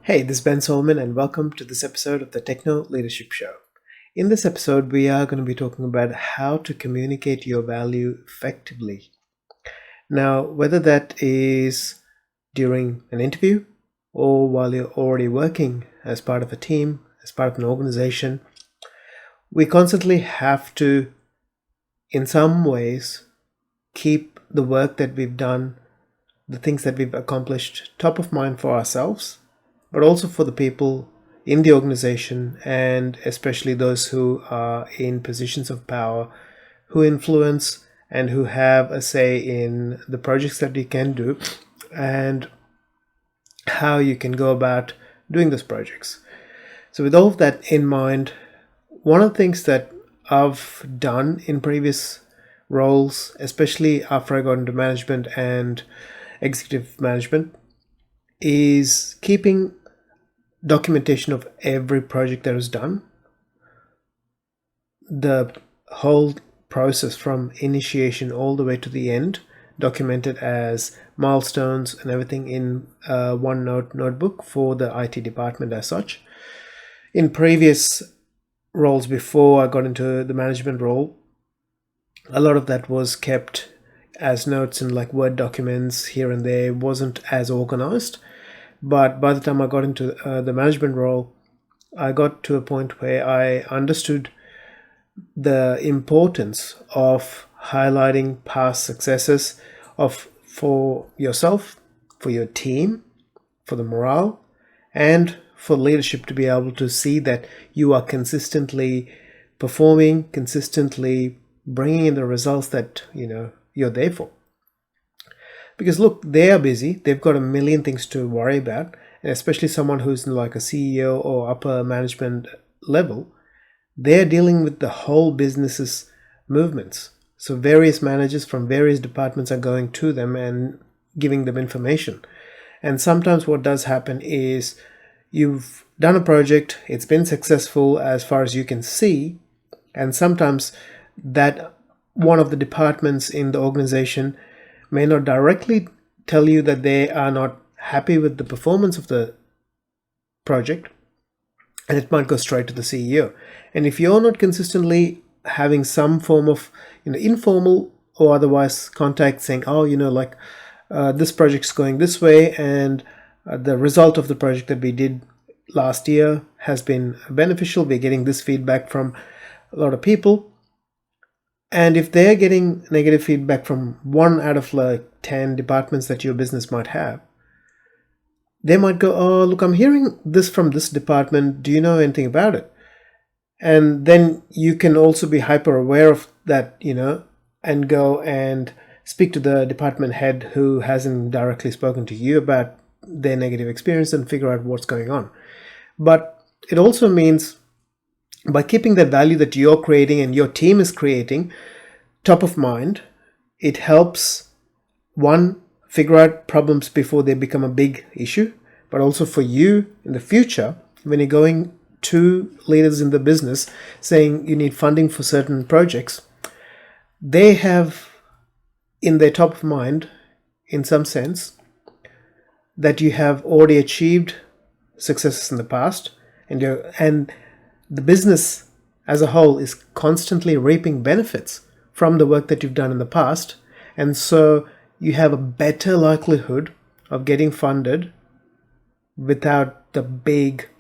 Hey, this is Ben Solomon, and welcome to this episode of the Techno Leadership Show. In this episode, we are going to be talking about how to communicate your value effectively. Now, whether that is during an interview or while you're already working as part of a team, as part of an organization, we constantly have to, in some ways, keep the work that we've done, the things that we've accomplished, top of mind for ourselves, but also for the people in the organization, and especially those who are in positions of power, who influence and who have a say in the projects that you can do and how you can go about doing those projects. So with all of that in mind, one of the things that I've done in previous roles, especially after I got into management and executive management, is keeping documentation of every project that is done, the whole process from initiation all the way to the end, documented as milestones and everything in a OneNote notebook for the IT department as such. In previous roles before I got into the management role, a lot of that was kept as notes in like Word documents here and there. It wasn't as organized. But by the time I got into the management role, I got to a point where I understood the importance of highlighting past successes for yourself, for your team, for the morale, and for leadership to be able to see that you are consistently performing, consistently bringing in the results that you're there for. Because look, they are busy, they've got a million things to worry about, and especially someone who's like a CEO or upper management level, they're dealing with the whole business's movements. So various managers from various departments are going to them and giving them information. And sometimes what does happen is you've done a project, it's been successful as far as you can see, and sometimes that one of the departments in the organization may not directly tell you that they are not happy with the performance of the project, and it might go straight to the CEO. And if you're not consistently having some form of informal or otherwise contact saying, this project's going this way, and the result of the project that we did last year has been beneficial, we're getting this feedback from a lot of people. And if they're getting negative feedback from 1 out of 10 departments that your business might have, they might go, oh, look, I'm hearing this from this department. Do you know anything about it? And then you can also be hyper aware of that, and go and speak to the department head who hasn't directly spoken to you about their negative experience and figure out what's going on. But it also means by keeping the value that you're creating and your team is creating top of mind, it helps, one, figure out problems before they become a big issue, but also for you in the future, when you're going to leaders in the business saying you need funding for certain projects, they have in their top of mind, in some sense, that you have already achieved successes in the past, and the business as a whole is constantly reaping benefits from the work that you've done in the past. And so you have a better likelihood of getting funded without the big,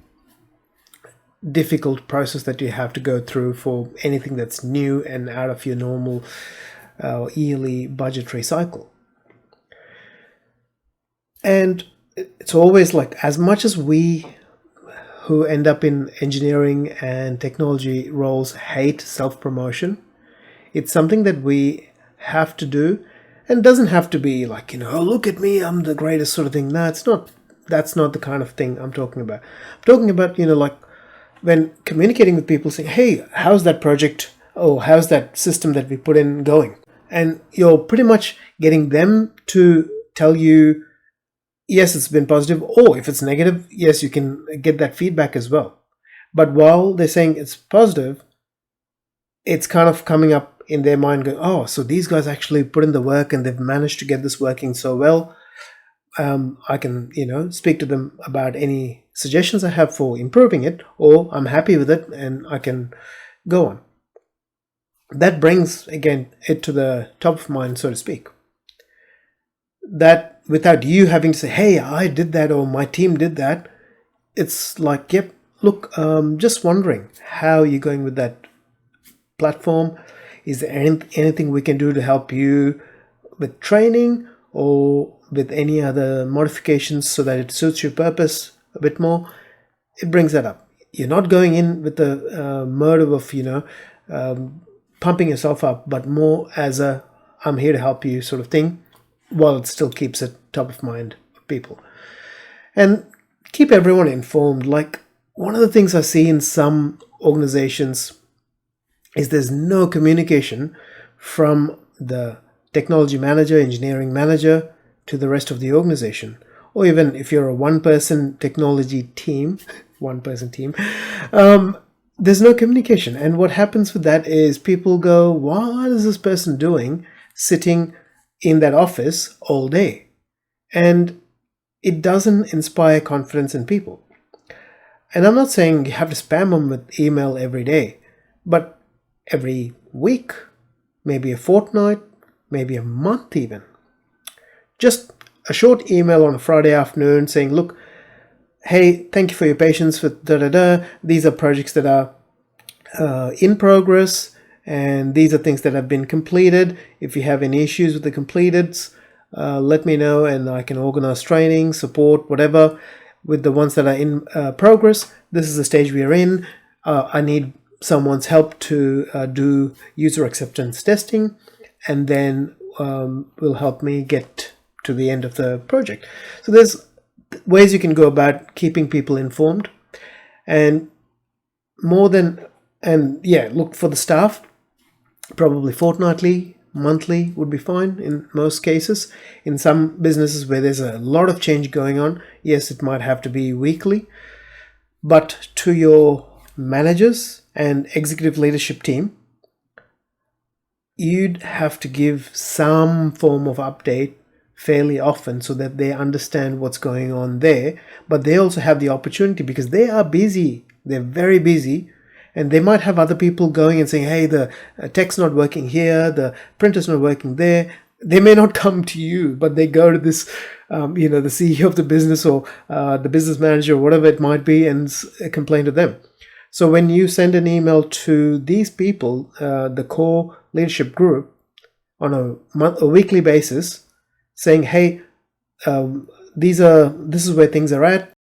difficult process that you have to go through for anything that's new and out of your normal yearly budgetary cycle. And it's always like, as much as we who end up in engineering and technology roles hate self-promotion, it's something that we have to do, and it doesn't have to be like, oh, look at me, I'm the greatest sort of thing. No, it's not. That's not the kind of thing I'm talking about. I'm talking about, like when communicating with people, saying, hey, how's that project? Oh, how's that system that we put in going? And you're pretty much getting them to tell you, yes, it's been positive, or if it's negative, yes, you can get that feedback as well. But while they're saying it's positive, it's kind of coming up in their mind going, oh, so these guys actually put in the work and they've managed to get this working so well. I can, speak to them about any suggestions I have for improving it, or I'm happy with it and I can go on. That brings, again, it to the top of mind, so to speak. That without you having to say, hey, I did that, or my team did that, it's like, yep, look, just wondering how you're going with that platform. Is there anything we can do to help you with training or with any other modifications so that it suits your purpose a bit more? It brings that up. You're not going in with the motive of, pumping yourself up, but more as a I'm here to help you sort of thing, while it still keeps it top of mind for people. And keep everyone informed. Like, one of the things I see in some organizations is there's no communication from the technology manager, engineering manager to the rest of the organization. Or even if you're a one-person technology team, one-person team, there's no communication. And what happens with that is people go, what is this person doing sitting in that office all day? And it doesn't inspire confidence in people. And I'm not saying you have to spam them with email every day, but every week, maybe a fortnight, maybe a month even. Just a short email on a Friday afternoon saying, look, hey, thank you for your patience with These are projects that are in progress, and these are things that have been completed. If you have any issues with the completeds, let me know and I can organize training, support, whatever. With the ones that are in progress, this is the stage we are in. I need someone's help to do user acceptance testing, and then will help me get to the end of the project. So there's ways you can go about keeping people informed, and look for the staff, probably fortnightly, monthly would be fine in most cases. In some businesses where there's a lot of change going on, yes, it might have to be weekly. But to your managers and executive leadership team, you'd have to give some form of update fairly often so that they understand what's going on there. But they also have the opportunity, because they are busy, they're very busy, and they might have other people going and saying, hey, the tech's not working here, the printer's not working there. They may not come to you, but they go to this, the CEO of the business or the business manager or whatever it might be, and complain to them. So when you send an email to these people, the core leadership group, on a weekly basis, saying, hey, this is where things are at.